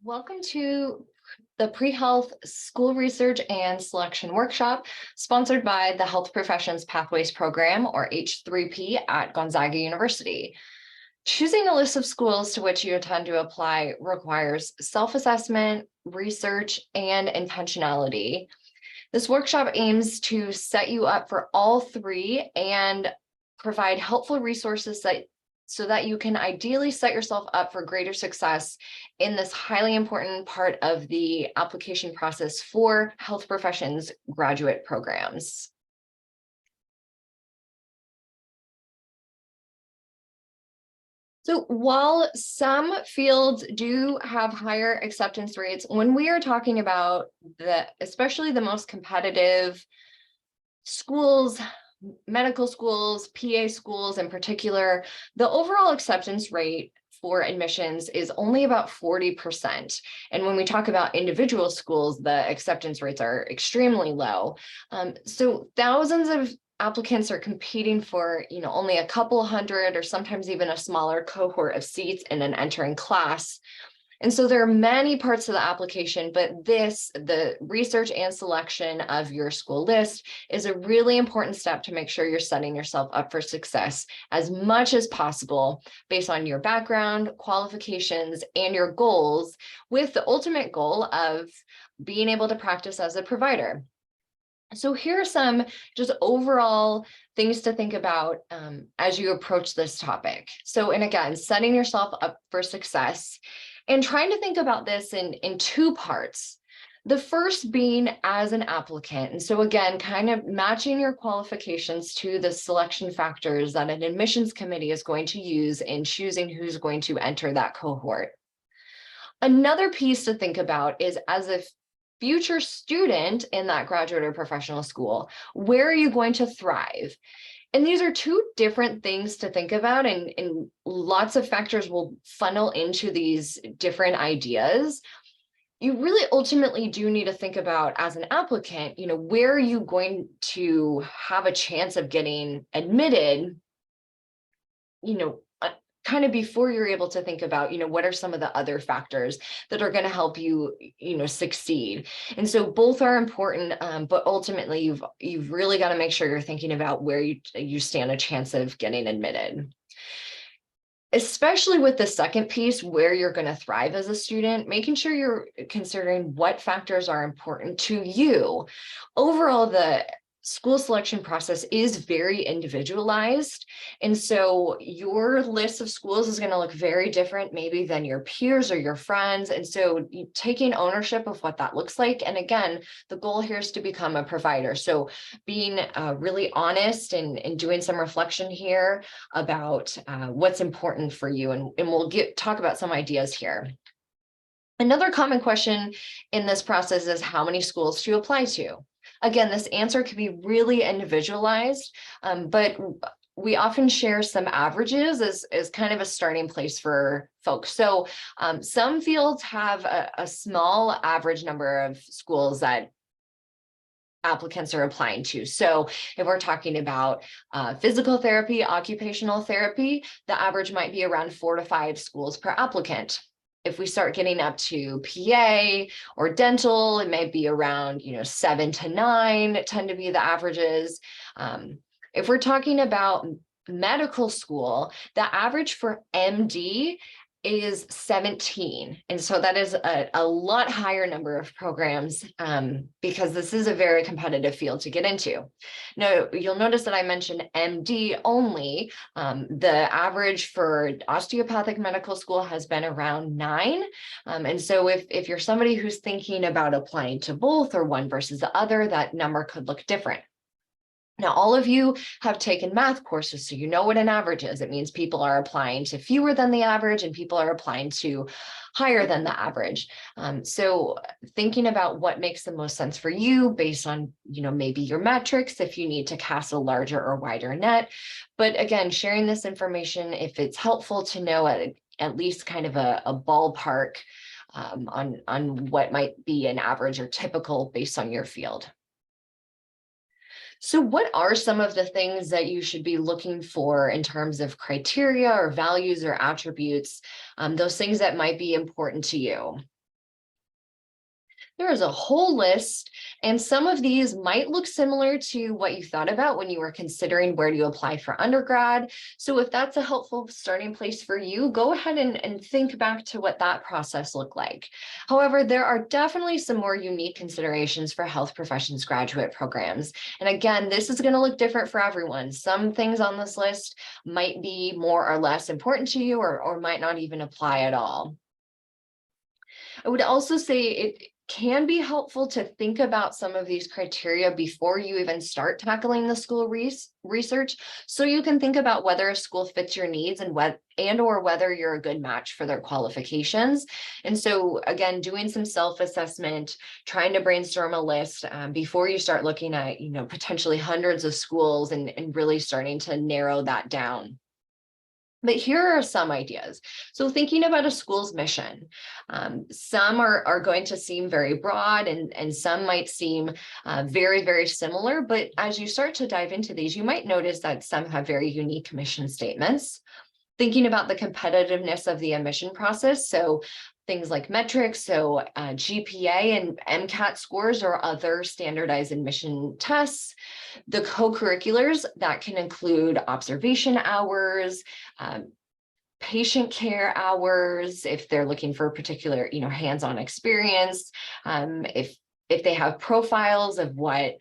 Welcome to the Pre-Health School Research and Selection Workshop, sponsored by the Health Professions Pathways Program, or H3P, at Gonzaga University. Choosing a list of schools to which you intend to apply requires self-assessment, research, and intentionality. This workshop aims to set you up for all three and provide helpful resources so that you can ideally set yourself up for greater success in this highly important part of the application process for health professions graduate programs. So while some fields do have higher acceptance rates, when we are talking about especially the most competitive schools, medical schools, PA schools in particular, the overall acceptance rate for admissions is only about 40%. And when we talk about individual schools, the acceptance rates are extremely low. So thousands of applicants are competing for, only a couple hundred or sometimes even a smaller cohort of seats in an entering class. And so there are many parts of the application, but the research and selection of your school list, is a really important step to make sure you're setting yourself up for success as much as possible based on your background, qualifications, and your goals, with the ultimate goal of being able to practice as a provider. So here are some just overall things to think about as you approach this topic. So, and again, setting yourself up for success and trying to think about this in two parts. The first being as an applicant. And so again, kind of matching your qualifications to the selection factors that an admissions committee is going to use in choosing who's going to enter that cohort. Another piece to think about is as a future student in that graduate or professional school, where are you going to thrive? And these are two different things to think about, and lots of factors will funnel into these different ideas. You really ultimately do need to think about, as an applicant, where are you going to have a chance of getting admitted, kind of before you're able to think about, what are some of the other factors that are going to help you, succeed. And so both are important, but ultimately you've really got to make sure you're thinking about where you stand a chance of getting admitted. Especially with the second piece, where you're going to thrive as a student, making sure you're considering what factors are important to you. Overall, the school selection process is very individualized. And so your list of schools is going to look very different maybe than your peers or your friends. And so taking ownership of what that looks like. And again, the goal here is to become a provider. So being really honest and doing some reflection here about what's important for you. And we'll talk about some ideas here. Another common question in this process is how many schools to apply to. Again, this answer can be really individualized, but we often share some averages as kind of a starting place for folks. So some fields have a small average number of schools that applicants are applying to. So if we're talking about physical therapy, occupational therapy, the average might be around 4 to 5 schools per applicant. If we start getting up to PA or dental, it may be around 7 to 9 tend to be the averages. If we're talking about medical school, the average for MD is 17. And so that is a lot higher number of programs because this is a very competitive field to get into. Now, you'll notice that I mentioned MD only. The average for osteopathic medical school has been around 9. And so if you're somebody who's thinking about applying to both or one versus the other, that number could look different. Now, all of you have taken math courses, so you know what an average is. It means people are applying to fewer than the average and people are applying to higher than the average. So thinking about what makes the most sense for you based on, maybe your metrics, if you need to cast a larger or wider net. But again, sharing this information, if it's helpful to know at least kind of a ballpark on what might be an average or typical based on your field. So what are some of the things that you should be looking for in terms of criteria or values or attributes, those things that might be important to you? There is a whole list, and some of these might look similar to what you thought about when you were considering where to apply for undergrad. So if that's a helpful starting place for you, go ahead and think back to what that process looked like. However, there are definitely some more unique considerations for health professions graduate programs. And again, this is going to look different for everyone. Some things on this list might be more or less important to you, or might not even apply at all. I would also say it can be helpful to think about some of these criteria before you even start tackling the school research, so you can think about whether a school fits your needs and or whether you're a good match for their qualifications. And so again, doing some self-assessment, trying to brainstorm a list before you start looking at, potentially hundreds of schools, and really starting to narrow that down. But here are some ideas. So thinking about a school's mission, some are going to seem very broad, and some might seem very, very similar. But as you start to dive into these, you might notice that some have very unique mission statements. Thinking about the competitiveness of the admission process. So things like metrics, so GPA and MCAT scores or other standardized admission tests. The co-curriculars that can include observation hours, patient care hours, if they're looking for a particular, hands-on experience, if they have profiles of what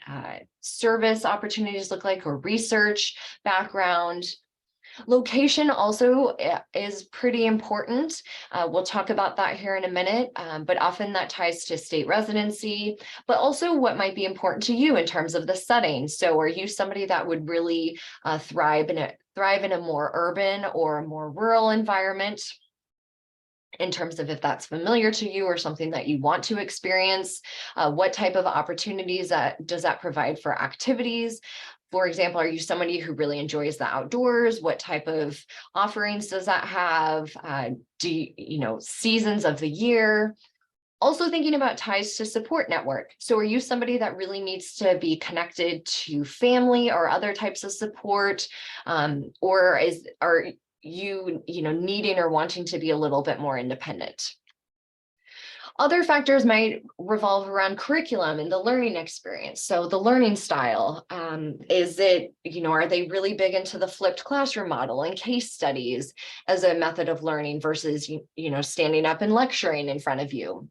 service opportunities look like, or research background. Location also is pretty important. We'll talk about that here in a minute, but often that ties to state residency, but also what might be important to you in terms of the setting. So are you somebody that would really thrive in a more urban or a more rural environment, in terms of if that's familiar to you or something that you want to experience? What type of opportunities does that provide for activities? For example, are you somebody who really enjoys the outdoors? What type of offerings does that have? Seasons of the year? Also thinking about ties to support network. So are you somebody that really needs to be connected to family or other types of support? Or are you needing or wanting to be a little bit more independent? Other factors might revolve around curriculum and the learning experience. So the learning style, are they really big into the flipped classroom model and case studies as a method of learning versus, standing up and lecturing in front of you?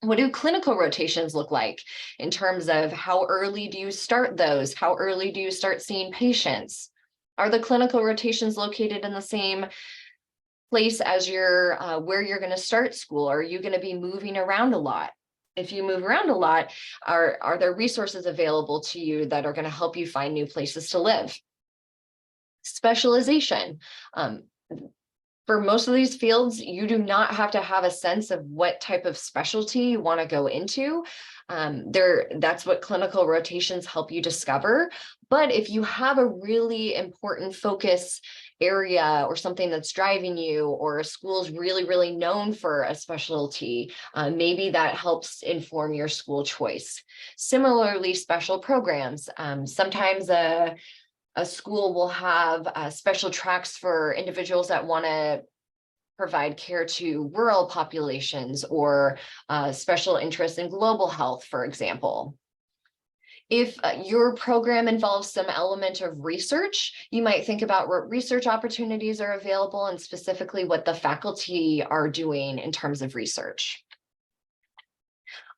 What do clinical rotations look like in terms of how early do you start those? How early do you start seeing patients? Are the clinical rotations located in the same place as where you're going to start school? Are you going to be moving around a lot? If you move around a lot, are there resources available to you that are going to help you find new places to live? Specialization. For most of these fields, you do not have to have a sense of what type of specialty you want to go into. That's what clinical rotations help you discover. But if you have a really important focus area or something that's driving you, or a school's really, really known for a specialty, maybe that helps inform your school choice. Similarly, special programs. Sometimes a school will have special tracks for individuals that want to provide care to rural populations, or special interest in global health, for example. If your program involves some element of research, you might think about what research opportunities are available, and specifically what the faculty are doing in terms of research.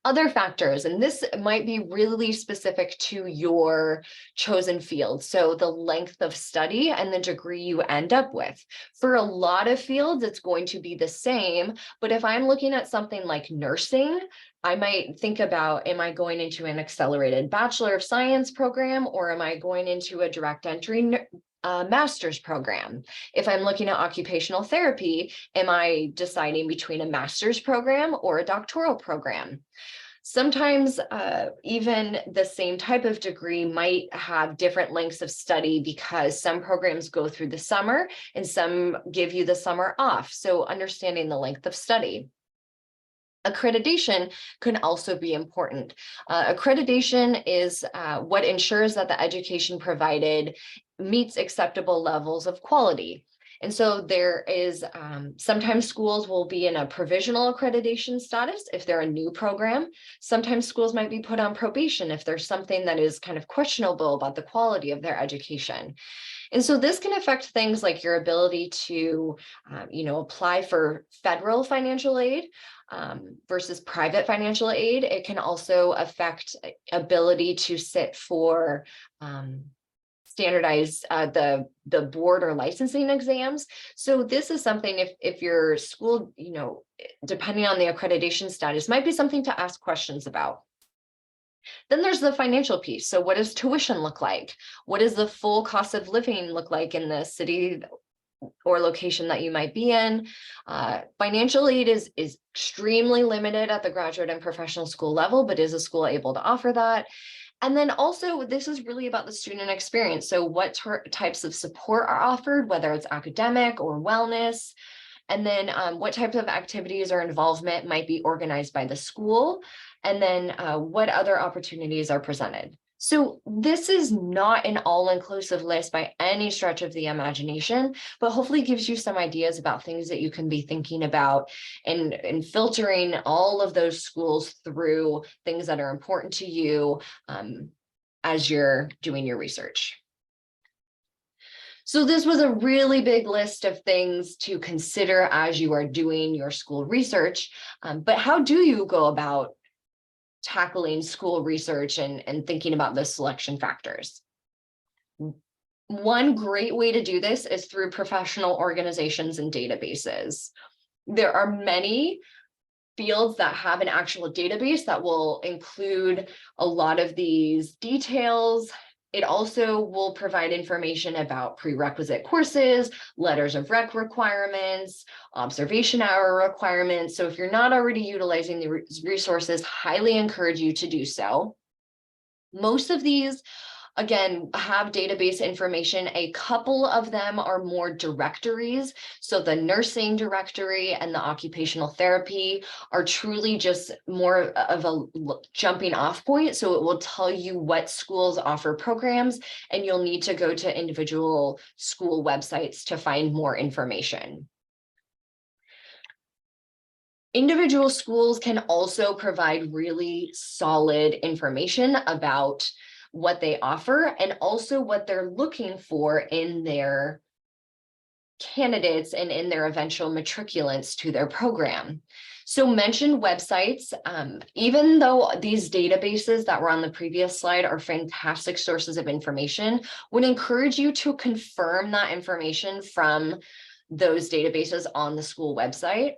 Other factors, and this might be really specific to your chosen field. So the length of study and the degree you end up with. For a lot of fields, it's going to be the same, but if I'm looking at something like nursing, I might think about, am I going into an accelerated Bachelor of Science program, or am I going into a direct entry master's program? If I'm looking at occupational therapy, am I deciding between a master's program or a doctoral program? Sometimes even the same type of degree might have different lengths of study, because some programs go through the summer and some give you the summer off. So understanding the length of study. Accreditation can also be important. Accreditation is what ensures that the education provided meets acceptable levels of quality. And so there is, sometimes schools will be in a provisional accreditation status if they're a new program. Sometimes schools might be put on probation if there's something that is kind of questionable about the quality of their education. And so this can affect things like your ability to, apply for federal financial aid versus private financial aid. It can also affect ability to sit for standardized the board or licensing exams. So this is something if your school, depending on the accreditation status, might be something to ask questions about. Then there's the financial piece. So what does tuition look like? What does the full cost of living look like in the city or location that you might be in? Financial aid is extremely limited at the graduate and professional school level, but is a school able to offer that? And then also, this is really about the student experience. So what types of support are offered, whether it's academic or wellness, and then what types of activities or involvement might be organized by the school, and then what other opportunities are presented. So this is not an all-inclusive list by any stretch of the imagination, but hopefully gives you some ideas about things that you can be thinking about and filtering all of those schools through things that are important to you as you're doing your research. So this was a really big list of things to consider as you are doing your school research, but how do you go about tackling school research and thinking about the selection factors? One great way to do this is through professional organizations and databases. There are many fields that have an actual database that will include a lot of these details. It also will provide information about prerequisite courses, letters of rec requirements, observation hour requirements. So if you're not already utilizing the resources, highly encourage you to do so. Most of these, again, have database information. A couple of them are more directories. So the nursing directory and the occupational therapy are truly just more of a jumping off point. So it will tell you what schools offer programs, and you'll need to go to individual school websites to find more information. Individual schools can also provide really solid information about what they offer and also what they're looking for in their candidates and in their eventual matriculants to their program. So mentioned websites, even though these databases that were on the previous slide are fantastic sources of information, would encourage you to confirm that information from those databases on the school website.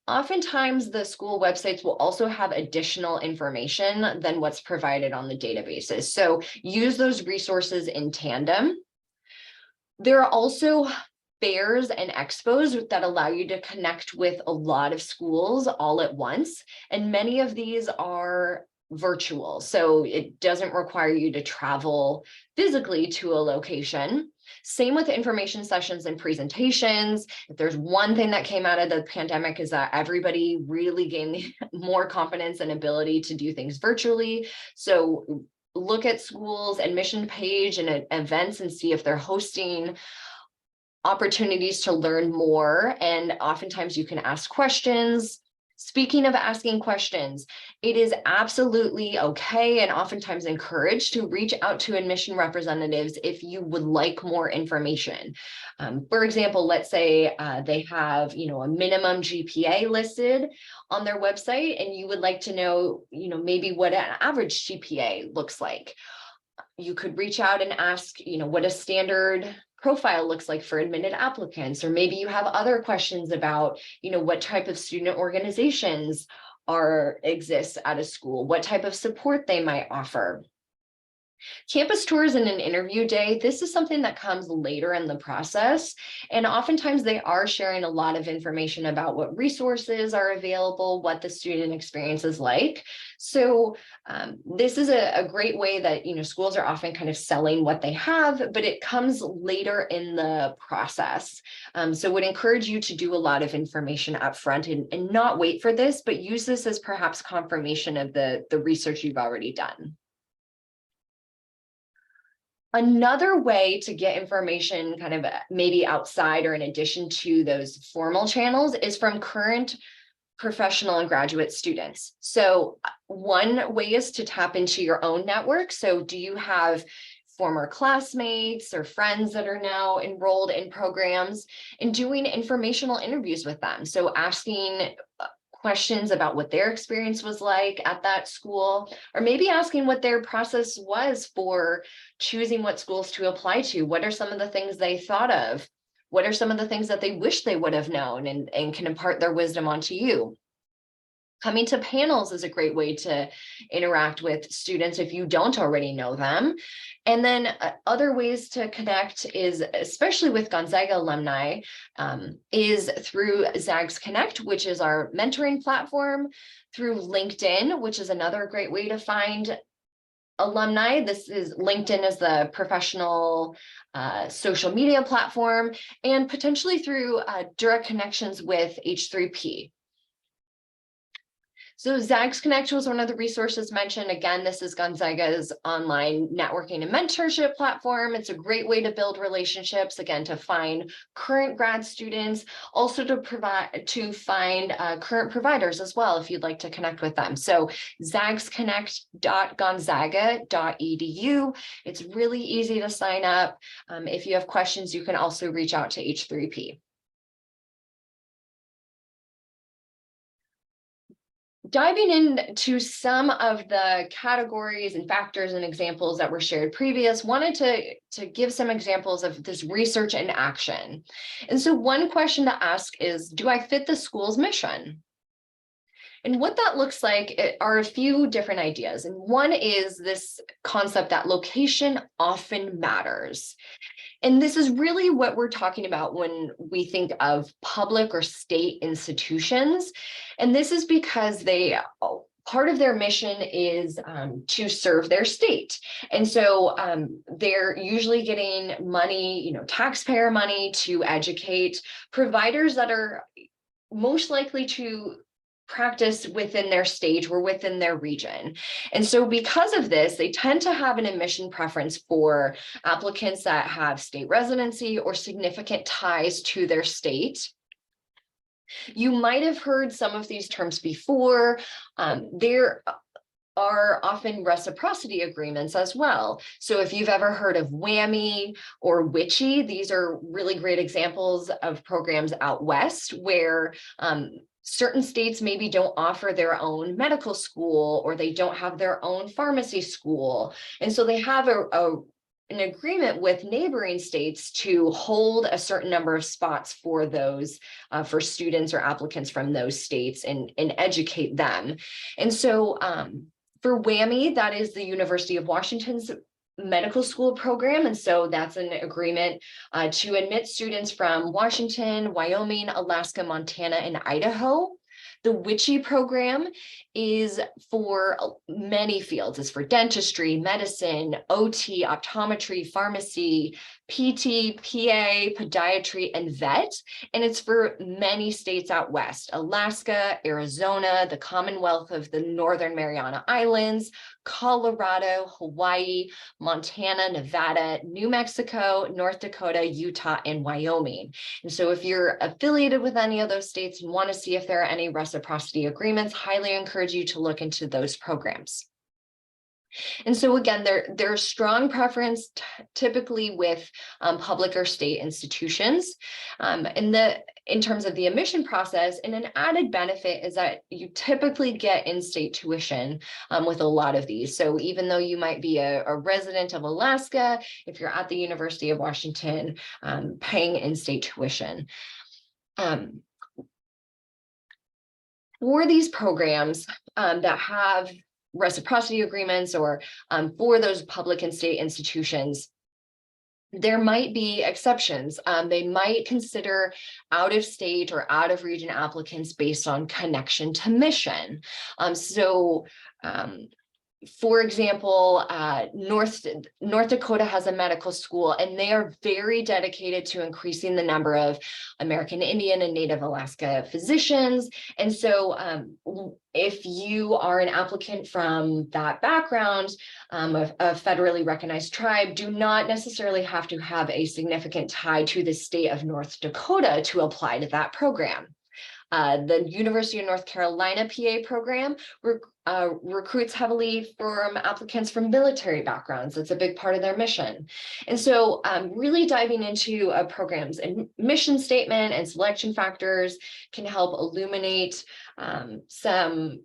Oftentimes, the school websites will also have additional information than what's provided on the databases. So use those resources in tandem. There are also fairs and expos that allow you to connect with a lot of schools all at once. And many of these are virtual. So it doesn't require you to travel physically to a location. Same with information sessions and presentations. If there's one thing that came out of the pandemic is that everybody really gained more confidence and ability to do things virtually. So look at schools' admission page and events and see if they're hosting opportunities to learn more. And oftentimes you can ask questions. Speaking of asking questions, it is absolutely okay and oftentimes encouraged to reach out to admission representatives if you would like more information. For example, let's say they have, a minimum GPA listed on their website, and you would like to know, maybe what an average GPA looks like. You could reach out and ask, what a standard profile looks like for admitted applicants, or maybe you have other questions about, what type of student organizations exist at a school, what type of support they might offer. Campus tours and an interview day, this is something that comes later in the process. And oftentimes they are sharing a lot of information about what resources are available, what the student experience is like. So this is a great way that, schools are often kind of selling what they have, but it comes later in the process. So would encourage you to do a lot of information up front and not wait for this, but use this as perhaps confirmation of the research you've already done. Another way to get information kind of maybe outside or in addition to those formal channels is from current professional and graduate students. So one way is to tap into your own network. So do you have former classmates or friends that are now enrolled in programs, and doing informational interviews with them? So asking questions about what their experience was like at that school, or maybe asking what their process was for choosing what schools to apply to. What are some of the things they thought of? What are some of the things that they wish they would have known, and can impart their wisdom onto you? Coming to panels is a great way to interact with students if you don't already know them. And then other ways to connect is, especially with Gonzaga alumni, is through Zags Connect, which is our mentoring platform, through LinkedIn, which is another great way to find alumni. This is LinkedIn as the professional social media platform, and potentially through direct connections with H3P. So Zags Connect was one of the resources mentioned. Again, this is Gonzaga's online networking and mentorship platform. It's a great way to build relationships, again, to find current grad students, also to find current providers as well, if you'd like to connect with them. So zagsconnect.gonzaga.edu. It's really easy to sign up. If you have questions, you can also reach out to H3P. Diving into some of the categories and factors and examples that were shared previous, wanted to give some examples of this research in action. And so one question to ask is, do I fit the school's mission? And what that looks like are a few different ideas. And one is this concept that location often matters. And this is really what we're talking about when we think of public or state institutions. And this is because part of their mission is to serve their state. And so they're usually getting money, taxpayer money, to educate providers that are most likely to practice within their state or within their region. And so because of this, they tend to have an admission preference for applicants that have state residency or significant ties to their state. You might have heard some of these terms before. There are often reciprocity agreements as well. So if you've ever heard of WWAMI or WICHE, these are really great examples of programs out west where certain states maybe don't offer their own medical school, or they don't have their own pharmacy school. And so they have an agreement with neighboring states to hold a certain number of spots for those, for students or applicants from those states, and educate them. And so for WWAMI, that is the University of Washington's medical school program. And so that's an agreement to admit students from Washington, Wyoming, Alaska, Montana, and Idaho. The WICHE program is for many fields. It's for dentistry, medicine, OT, optometry, pharmacy, PT, PA, podiatry, and vet. And it's for many states out west: Alaska, Arizona, the Commonwealth of the Northern Mariana Islands, Colorado, Hawaii, Montana, Nevada, New Mexico, North Dakota, Utah, and Wyoming. And so if you're affiliated with any of those states and want to see if there are any reciprocity agreements, highly encourage you to look into those programs. And so again, there's strong preference typically with public or state institutions. In terms of the admission process, and an added benefit is that you typically get in-state tuition with a lot of these. So even though you might be a resident of Alaska, if you're at the University of Washington, paying in-state tuition. For these programs that have reciprocity agreements, or for those public and state institutions, there might be exceptions. They might consider out of state or out of region applicants based on connection to mission. for example, North Dakota has a medical school, and they are very dedicated to increasing the number of American Indian and Native Alaska physicians. And so if you are an applicant from that background, a federally recognized tribe, do not necessarily have to have a significant tie to the state of North Dakota to apply to that program. The University of North Carolina PA program recruits heavily from applicants from military backgrounds. That's a big part of their mission. And so really diving into a program's and mission statement and selection factors can help illuminate some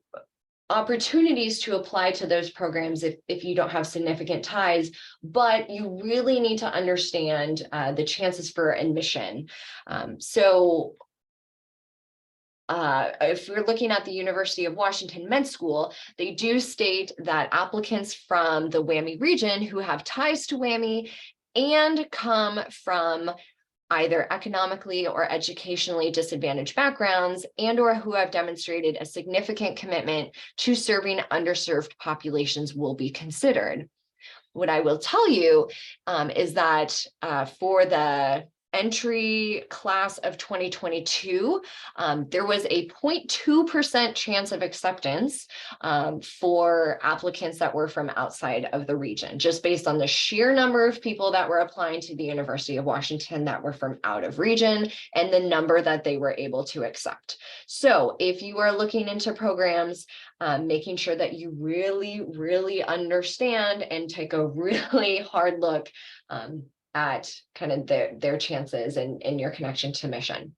opportunities to apply to those programs if you don't have significant ties, but you really need to understand the chances for admission. If we're looking at the University of Washington Med School, they do state that applicants from the WWAMI region who have ties to WWAMI and come from either economically or educationally disadvantaged backgrounds and or who have demonstrated a significant commitment to serving underserved populations will be considered. What I will tell you is that for the entry class of 2022, there was a 0.2% chance of acceptance for applicants that were from outside of the region, just based on the sheer number of people that were applying to the University of Washington that were from out of region and the number that they were able to accept. So if you are looking into programs, making sure that you really understand and take a really hard look at kind of their chances and your connection to mission.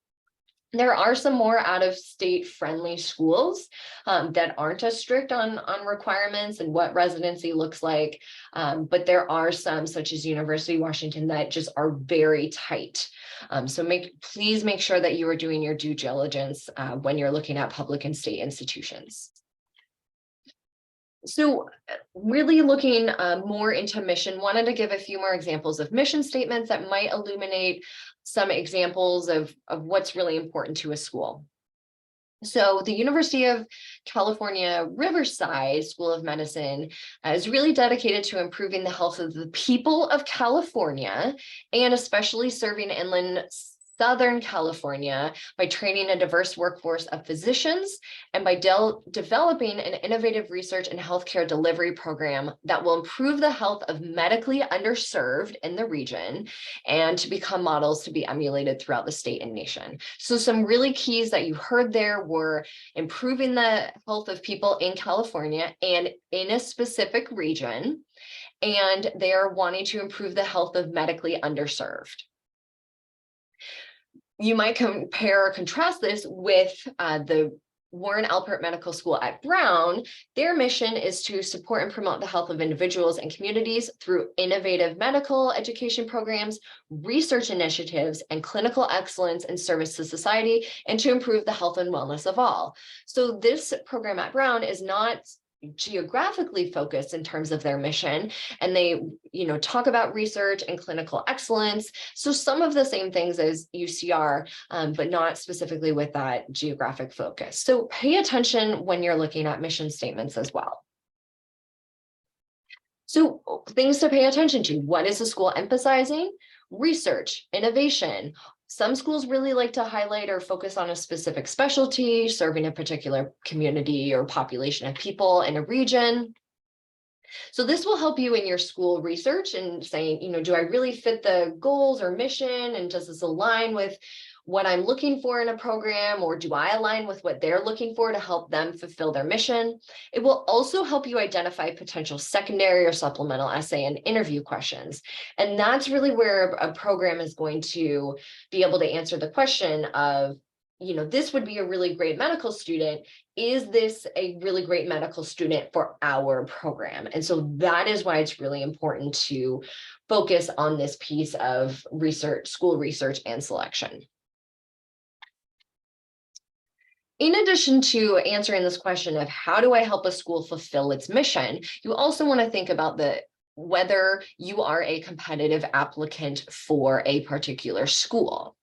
There are some more out-of-state friendly schools that aren't as strict on requirements and what residency looks like, but there are some, such as University of Washington, that just are very tight. So please make sure that you are doing your due diligence when you're looking at public and state institutions. So really looking more into mission, wanted to give a few more examples of mission statements that might illuminate some examples of what's really important to a school. So the University of California, Riverside School of Medicine is really dedicated to improving the health of the people of California, and especially serving inland Southern California by training a diverse workforce of physicians and by developing an innovative research and healthcare delivery program that will improve the health of medically underserved in the region and to become models to be emulated throughout the state and nation. So some really keys that you heard there were improving the health of people in California and in a specific region, and they are wanting to improve the health of medically underserved. You might compare or contrast this with the Warren Alpert Medical School at Brown. Their mission is to support and promote the health of individuals and communities through innovative medical education programs, research initiatives, and clinical excellence and service to society, and to improve the health and wellness of all. So this program at Brown is not geographically focused in terms of their mission, and they talk about research and clinical excellence, so some of the same things as UCR, but not specifically with that geographic focus. So pay attention when you're looking at mission statements as well. So things to pay attention to: what is the school emphasizing? Research, innovation. Some schools really like to highlight or focus on a specific specialty, serving a particular community or population of people in a region. So this will help you in your school research and saying, do I really fit the goals or mission? And does this align with what I'm looking for in a program, or do I align with what they're looking for to help them fulfill their mission? It will also help you identify potential secondary or supplemental essay and interview questions. And that's really where a program is going to be able to answer the question of, this would be a really great medical student. Is this a really great medical student for our program? And so that is why it's really important to focus on this piece of research, school research and selection. In addition to answering this question of how do I help a school fulfill its mission, you also want to think about whether you are a competitive applicant for a particular school.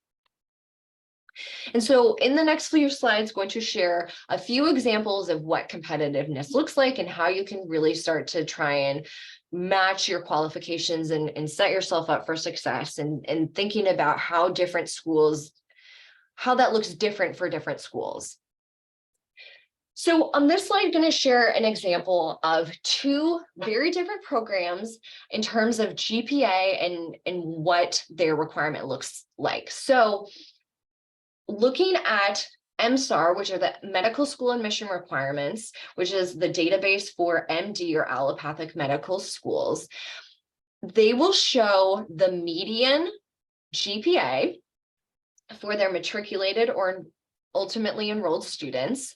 And so in the next few slides, going to share a few examples of what competitiveness looks like and how you can really start to try and match your qualifications and set yourself up for success, and thinking about how different schools, how that looks different for different schools. So on this slide, I'm going to share an example of two very different programs in terms of GPA and what their requirement looks like. So looking at MSAR, which are the medical school admission requirements, which is the database for MD or allopathic medical schools, they will show the median GPA for their matriculated or ultimately enrolled students.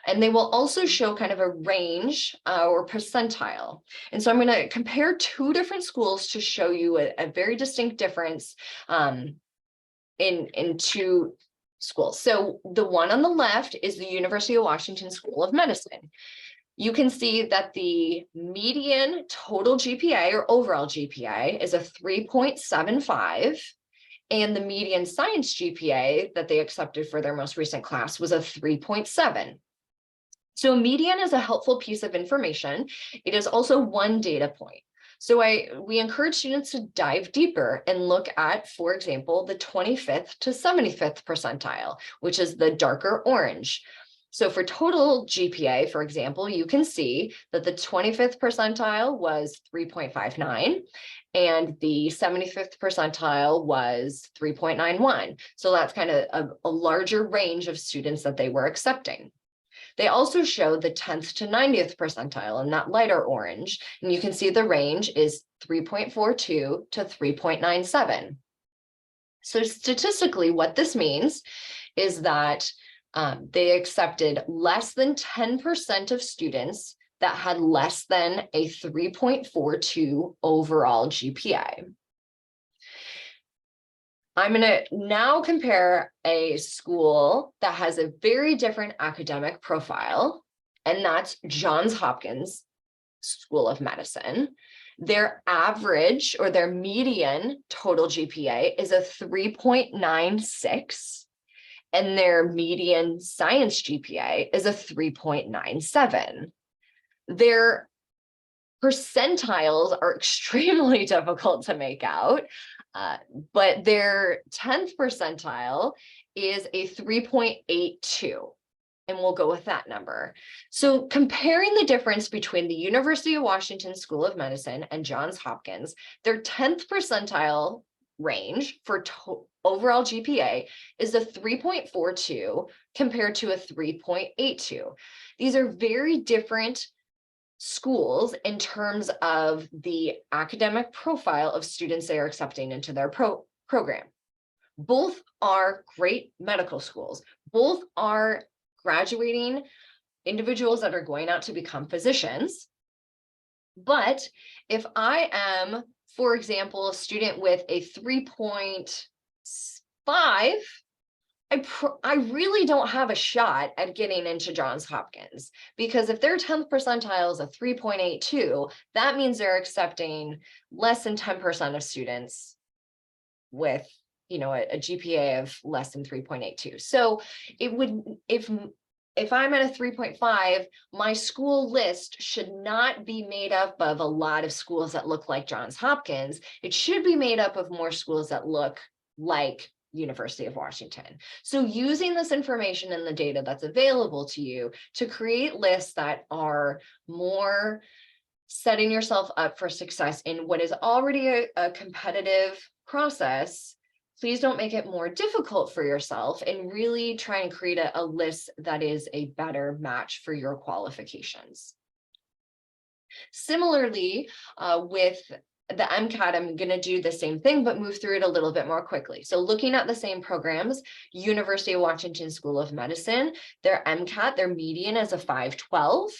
And they will also show kind of a range or percentile. And so I'm going to compare two different schools to show you a very distinct difference in two schools. So the one on the left is the University of Washington School of Medicine. You can see that the median total GPA or overall GPA is a 3.75. And the median science GPA that they accepted for their most recent class was a 3.7. So median is a helpful piece of information. It is also one data point. So we encourage students to dive deeper and look at, for example, the 25th to 75th percentile, which is the darker orange. So for total GPA, for example, you can see that the 25th percentile was 3.59 and the 75th percentile was 3.91. So that's kind of a larger range of students that they were accepting. They also show the 10th to 90th percentile in that lighter orange, and you can see the range is 3.42 to 3.97. So statistically, what this means is that they accepted less than 10% of students that had less than a 3.42 overall GPA. I'm going to now compare a school that has a very different academic profile, and that's Johns Hopkins School of Medicine. Their average or their median total GPA is a 3.96, and their median science GPA is a 3.97. Their percentiles are extremely difficult to make out. But their 10th percentile is a 3.82, and we'll go with that number. So comparing the difference between the University of Washington School of Medicine and Johns Hopkins, their 10th percentile range for overall GPA is a 3.42 compared to a 3.82. These are very different schools in terms of the academic profile of students they are accepting into their program. Both are great medical schools. Both are graduating individuals that are going out to become physicians. But if I am, for example, a student with a 3.5, I really don't have a shot at getting into Johns Hopkins, because if their 10th percentile is a 3.82, that means they're accepting less than 10% of students with, a GPA of less than 3.82. So it would, if I'm at a 3.5, my school list should not be made up of a lot of schools that look like Johns Hopkins. It should be made up of more schools that look like University of Washington. So using this information and the data that's available to you to create lists that are more setting yourself up for success in what is already a competitive process, please don't make it more difficult for yourself, and really try and create a list that is a better match for your qualifications. Similarly, with the MCAT, I'm going to do the same thing, but move through it a little bit more quickly. So looking at the same programs, University of Washington School of Medicine, their MCAT, their median is a 512,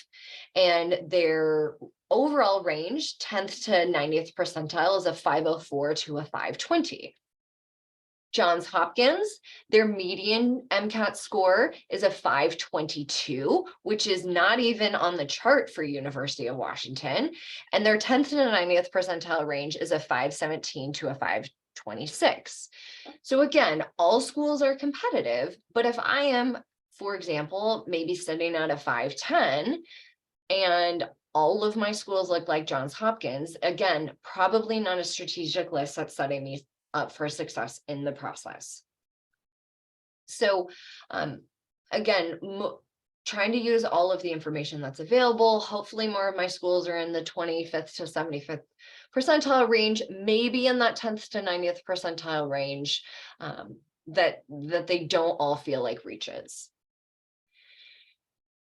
and their overall range, 10th to 90th percentile, is a 504 to a 520. Johns Hopkins, their median MCAT score is a 522, which is not even on the chart for University of Washington. And their 10th to 90th percentile range is a 517 to a 26. So again, all schools are competitive, but if I am, for example, maybe studying at a 510 and all of my schools look like Johns Hopkins, again, probably not a strategic list that's setting me up for success in the process. So again, trying to use all of the information that's available. Hopefully more of my schools are in the 25th to 75th percentile range, maybe in that 10th to 90th percentile range, that they don't all feel like reaches.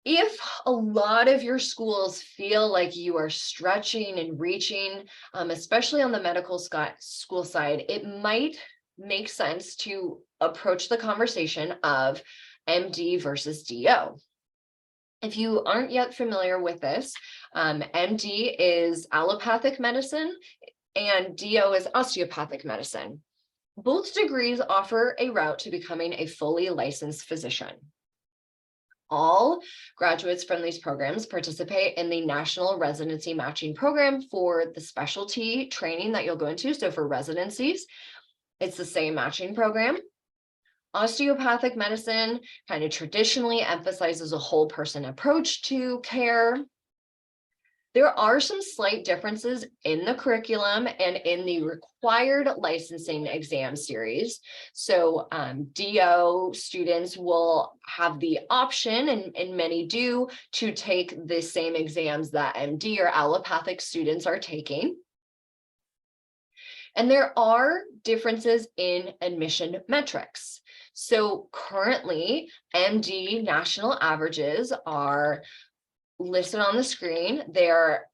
If a lot of your schools feel like you are stretching and reaching, especially on the medical school side, it might make sense to approach the conversation of MD versus DO. If you aren't yet familiar with this, MD is allopathic medicine and DO is osteopathic medicine. Both degrees offer a route to becoming a fully licensed physician. All graduates from these programs participate in the National Residency Matching Program for the specialty training that you'll go into. So for residencies, it's the same matching program. Osteopathic medicine kind of traditionally emphasizes a whole person approach to care. There are some slight differences in the curriculum and in the required licensing exam series. So DO students will have the option, and many do, to take the same exams that MD or allopathic students are taking. And there are differences in admission metrics. So currently, MD national averages are listed on the screen. They're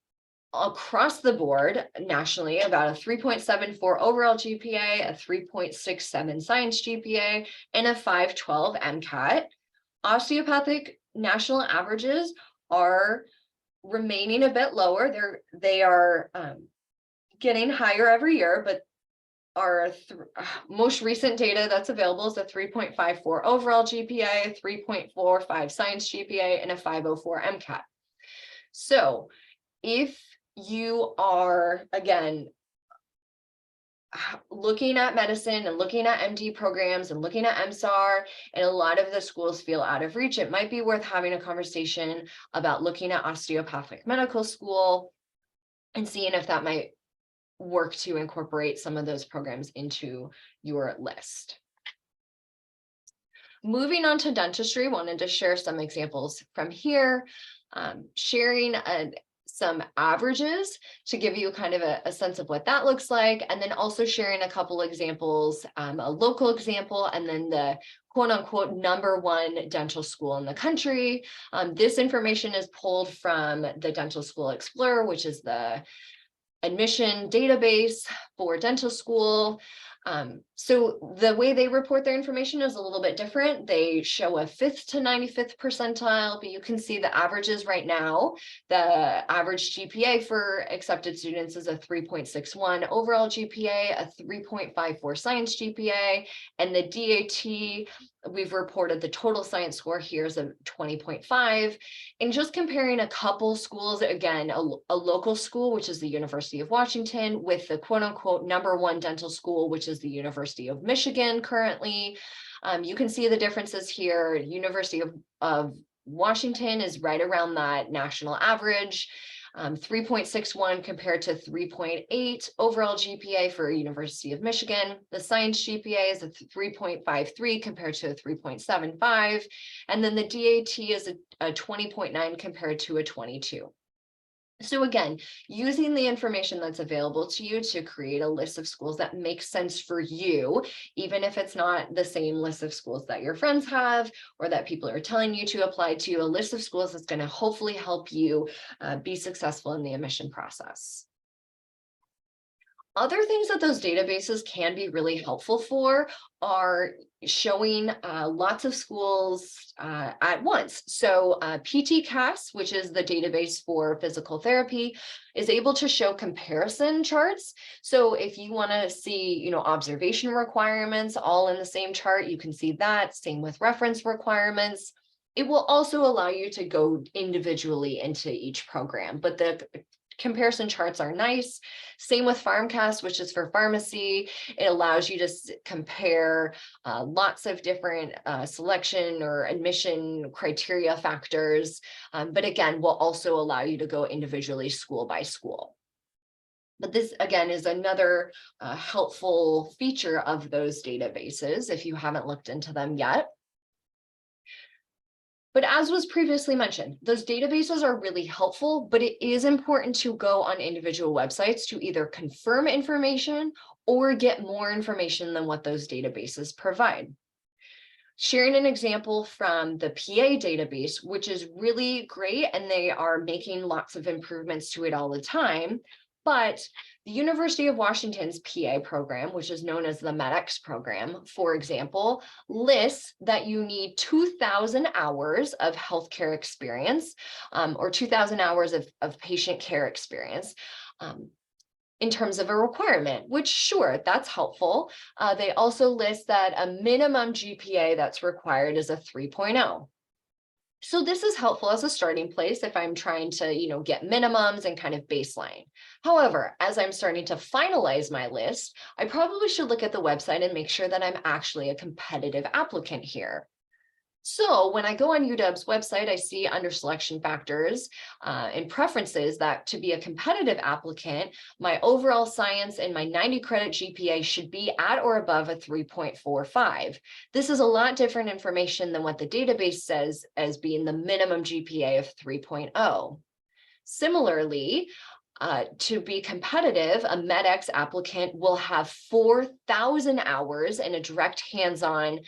across the board nationally about a 3.74 overall GPA, a 3.67 science GPA, and a 512 MCAT. Osteopathic national averages are remaining a bit lower. They are getting higher every year, but our most recent data that's available is a 3.54 overall GPA, 3.45 science GPA, and a 504 MCAT. So if you are, again, looking at medicine and looking at MD programs and looking at MSAR, and a lot of the schools feel out of reach, it might be worth having a conversation about looking at osteopathic medical school and seeing if that might work to incorporate some of those programs into your list. Moving on to dentistry, wanted to share some examples from here, sharing some averages to give you kind of a sense of what that looks like, and then also sharing a couple examples, a local example, and then the quote unquote #1 dental school in the country. This information is pulled from the Dental School Explorer, which is the admission database for dental school. So the way they report their information is a little bit different. They show a 5th to 95th percentile, but you can see the averages right now. The average GPA for accepted students is a 3.61 overall GPA, a 3.54 science GPA, and the DAT, we've reported the total science score here is a 20.5. And just comparing a couple schools, again, a local school, which is the University of Washington, with the quote unquote #1 dental school, which is the University of Michigan currently. You can see the differences here. University of Washington is right around that national average. 3.61 compared to 3.8 overall GPA for University of Michigan. The science GPA is a 3.53 compared to a 3.75. And then the DAT is a 20.9 compared to a 22. So again, using the information that's available to you to create a list of schools that makes sense for you, even if it's not the same list of schools that your friends have or that people are telling you to apply to, a list of schools that's going to hopefully help you be successful in the admission process. Other things that those databases can be really helpful for are showing lots of schools at once. So PTCAS, which is the database for physical therapy, is able to show comparison charts. So if you want to see, observation requirements all in the same chart, you can see that. Same with reference requirements. It will also allow you to go individually into each program, but the Comparison charts are nice. Same with FarmCast, which is for pharmacy. It allows you to compare lots of different selection or admission criteria factors. But again, will also allow you to go individually school by school. But this, again, is another helpful feature of those databases if you haven't looked into them yet. But as was previously mentioned, those databases are really helpful, but it is important to go on individual websites to either confirm information or get more information than what those databases provide. Sharing an example from the PA database, which is really great, and they are making lots of improvements to it all the time. But the University of Washington's PA program, which is known as the MEDEX program, for example, lists that you need 2,000 hours of healthcare experience or 2,000 hours of patient care experience in terms of a requirement, which sure, that's helpful. They also list that a minimum GPA that's required is a 3.0. So this is helpful as a starting place if I'm trying to, get minimums and kind of baseline. However, as I'm starting to finalize my list, I probably should look at the website and make sure that I'm actually a competitive applicant here. So when I go on UW's website, I see under selection factors and preferences that to be a competitive applicant, my overall science and my 90 credit GPA should be at or above a 3.45. This is a lot different information than what the database says as being the minimum GPA of 3.0. Similarly, to be competitive, a MEDEX applicant will have 4,000 hours in a direct hands-on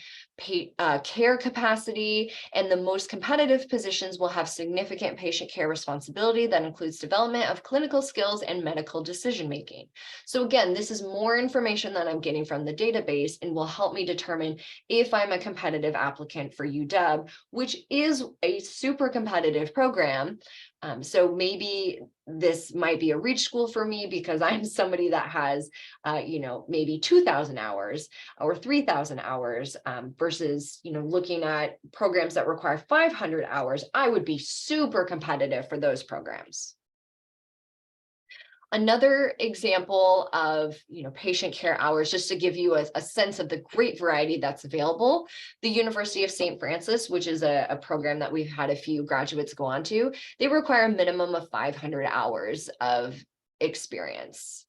care capacity, and the most competitive positions will have significant patient care responsibility that includes development of clinical skills and medical decision-making. So again, this is more information that I'm getting from the database and will help me determine if I'm a competitive applicant for UW, which is a super competitive program. So maybe this might be a reach school for me because I'm somebody that has, maybe 2,000 hours or 3,000 hours versus, looking at programs that require 500 hours. I would be super competitive for those programs. Another example of, patient care hours, just to give you a sense of the great variety that's available, the University of St. Francis, which is a program that we've had a few graduates go on to, they require a minimum of 500 hours of experience.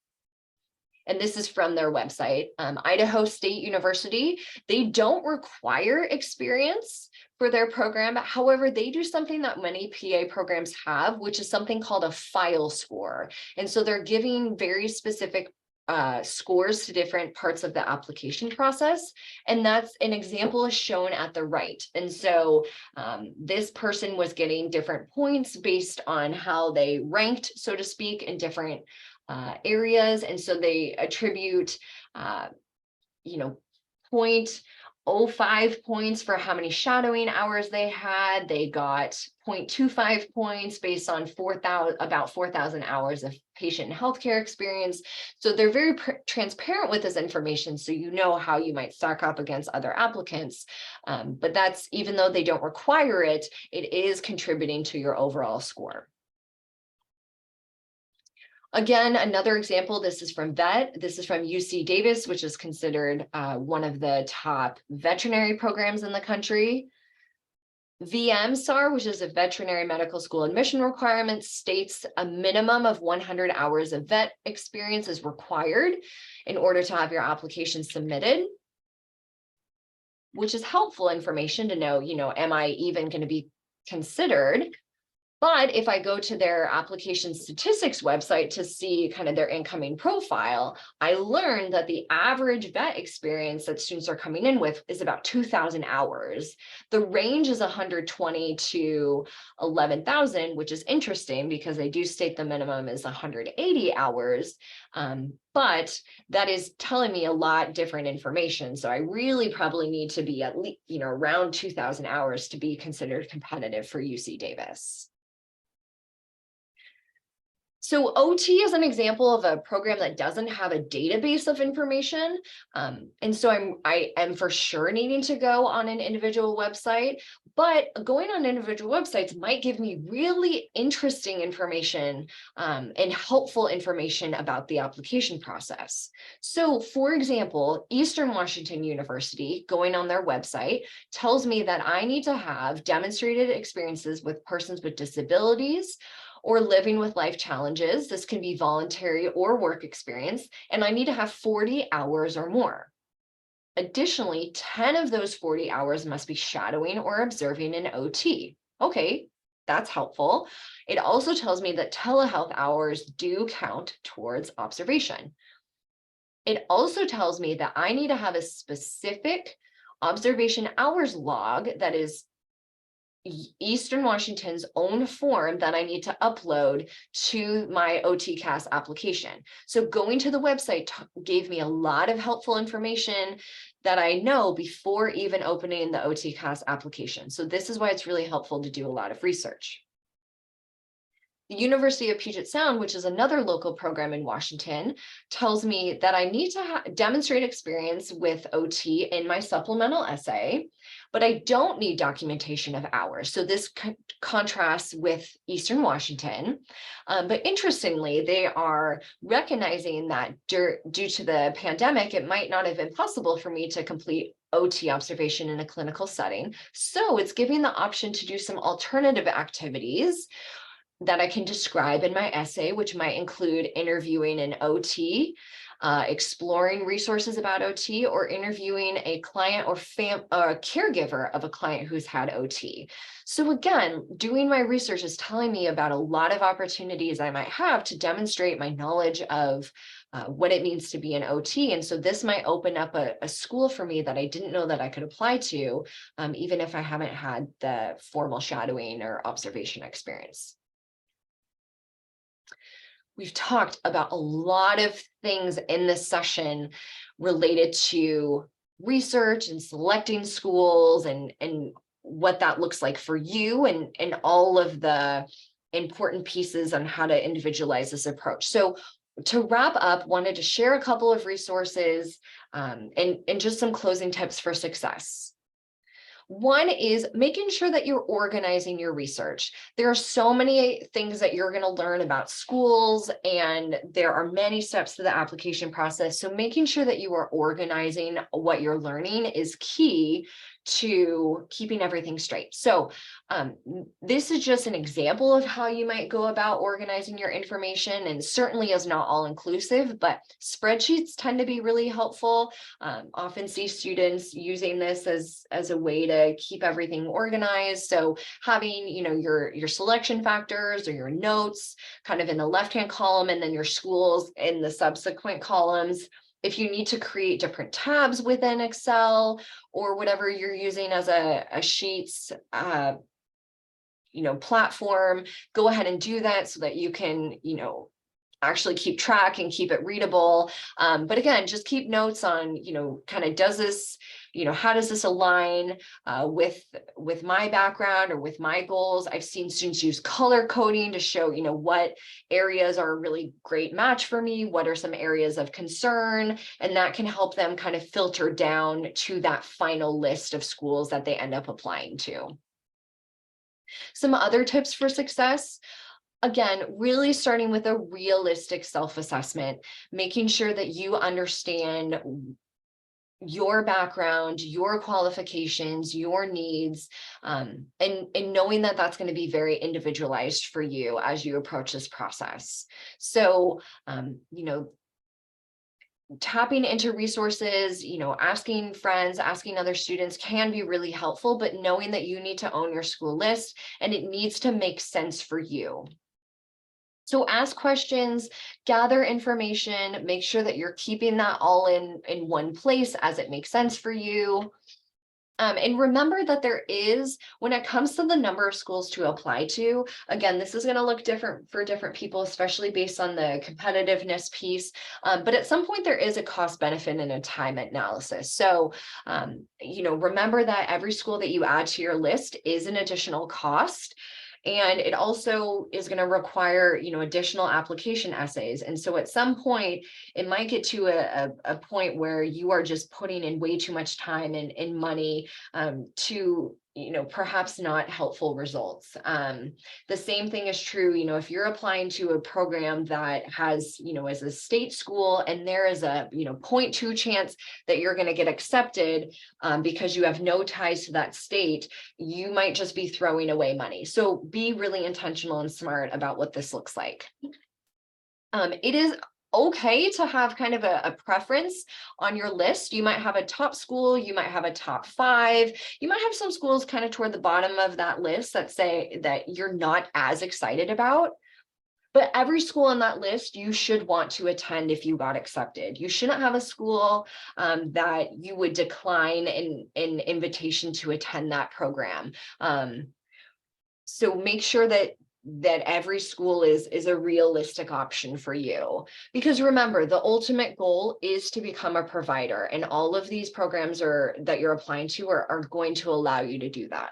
And this is from their website. Idaho State University, they don't require experience for their program. However, they do something that many PA programs have, which is something called a file score. And so they're giving very specific scores to different parts of the application process. And that's an example is shown at the right. And so this person was getting different points based on how they ranked, so to speak, in different areas. And so they attribute, 0.05 points for how many shadowing hours they had. They got 0.25 points based on about 4,000 hours of patient and healthcare experience. So they're very transparent with this information, so you know how you might stack up against other applicants. But that's, even though they don't require it, it is contributing to your overall score. Again, another example, this is from VET. This is from UC Davis, which is considered one of the top veterinary programs in the country. VMSAR, which is a veterinary medical school admission requirement, states a minimum of 100 hours of vet experience is required in order to have your application submitted, which is helpful information to know, am I even going to be considered? But if I go to their application statistics website to see kind of their incoming profile, I learned that the average vet experience that students are coming in with is about 2,000 hours. The range is 120 to 11,000, which is interesting because they do state the minimum is 180 hours. But that is telling me a lot different information. So I really probably need to be at least, around 2,000 hours to be considered competitive for UC Davis. So OT is an example of a program that doesn't have a database of information. And so I am for sure needing to go on an individual website, but going on individual websites might give me really interesting information and helpful information about the application process. So for example, Eastern Washington University, going on their website, tells me that I need to have demonstrated experiences with persons with disabilities, or living with life challenges. This can be voluntary or work experience, and I need to have 40 hours or more. Additionally, 10 of those 40 hours must be shadowing or observing in OT. Okay, that's helpful. It also tells me that telehealth hours do count towards observation. It also tells me that I need to have a specific observation hours log that is Eastern Washington's own form that I need to upload to my OTCAS application. So going to the website gave me a lot of helpful information that I know before even opening the OTCAS application. So this is why it's really helpful to do a lot of research. The University of Puget Sound, which is another local program in Washington, tells me that I need to demonstrate experience with OT in my supplemental essay, but I don't need documentation of hours. So this contrasts with Eastern Washington. But interestingly, they are recognizing that due to the pandemic, it might not have been possible for me to complete OT observation in a clinical setting. So it's giving the option to do some alternative activities that I can describe in my essay, which might include interviewing an OT, exploring resources about OT, or interviewing a client or a caregiver of a client who's had OT. So again, doing my research is telling me about a lot of opportunities I might have to demonstrate my knowledge of what it means to be an OT. And so this might open up a school for me that I didn't know that I could apply to, even if I haven't had the formal shadowing or observation experience. We've talked about a lot of things in this session related to research and selecting schools and what that looks like for you and all of the important pieces on how to individualize this approach. So to wrap up, wanted to share a couple of resources and just some closing tips for success. One is making sure that you're organizing your research. There are so many things that you're going to learn about schools, and there are many steps to the application process. So making sure that you are organizing what you're learning is key to keeping everything straight. So this is just an example of how you might go about organizing your information, and certainly is not all inclusive, but spreadsheets tend to be really helpful. Often see students using this as a way to keep everything organized. So having, your selection factors or your notes kind of in the left-hand column, and then your schools in the subsequent columns. If you need to create different tabs within Excel or whatever you're using as a sheets, platform, go ahead and do that so that you can, actually keep track and keep it readable. But again, just keep notes on, kind of does this, how does this align with my background or with my goals? I've seen students use color coding to show, what areas are a really great match for me, what are some areas of concern, and that can help them kind of filter down to that final list of schools that they end up applying to. Some other tips for success. Again, really starting with a realistic self-assessment, making sure that you understand your background, your qualifications, your needs, and knowing that that's going to be very individualized for you as you approach this process. So, tapping into resources, asking friends, asking other students can be really helpful, but knowing that you need to own your school list and it needs to make sense for you. So ask questions, gather information, make sure that you're keeping that all in one place as it makes sense for you. And remember that there is, when it comes to the number of schools to apply to, again, this is going to look different for different people, especially based on the competitiveness piece. But at some point, there is a cost benefit and a time analysis. So, remember that every school that you add to your list is an additional cost. And it also is going to require, additional application essays. And so at some point, it might get to a point where you are just putting in way too much time and money to perhaps not helpful results. The same thing is true, if you're applying to a program that has, as a state school, and there is a, 0.2 chance that you're going to get accepted because you have no ties to that state, you might just be throwing away money. So be really intentional and smart about what this looks like. It is okay to have kind of a preference on your list. You might have a top school, you might have a top 5, you might have some schools kind of toward the bottom of that list that say that you're not as excited about. But every school on that list you should want to attend if you got accepted. You shouldn't have a school that you would decline an invitation to attend that program. So make sure that every school is a realistic option for you. Because remember, the ultimate goal is to become a provider, and all of these programs that you're applying to are going to allow you to do that.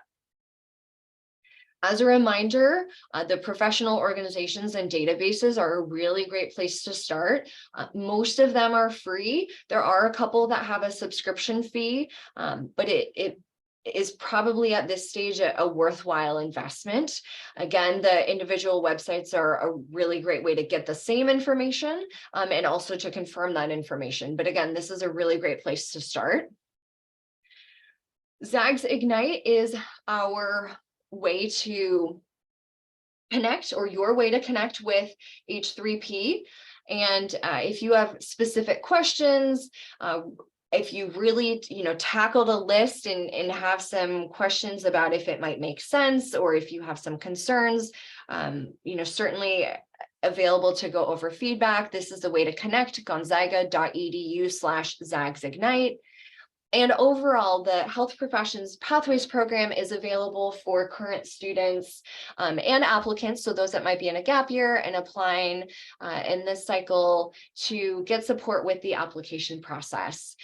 As a reminder, the professional organizations and databases are a really great place to start. Most of them are free. There are a couple that have a subscription fee, but it is probably at this stage a worthwhile investment. Again, the individual websites are a really great way to get the same information and also to confirm that information. But again, this is a really great place to start. Zags Ignite is our way to connect, or your way to connect with H3P. And if you have specific questions, if you really, tackled a list and have some questions about if it might make sense, or if you have some concerns, certainly available to go over feedback. This is the way to connect, gonzaga.edu/ZagsIgnite. And overall, the Health Professions Pathways program is available for current students and applicants, so those that might be in a gap year and applying in this cycle, to get support with the application process.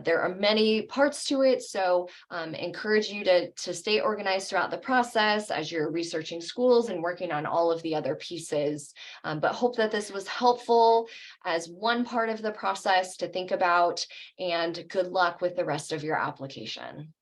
There are many parts to it, so encourage you to stay organized throughout the process as you're researching schools and working on all of the other pieces. But hope that this was helpful as one part of the process to think about, and good luck with the rest of your application.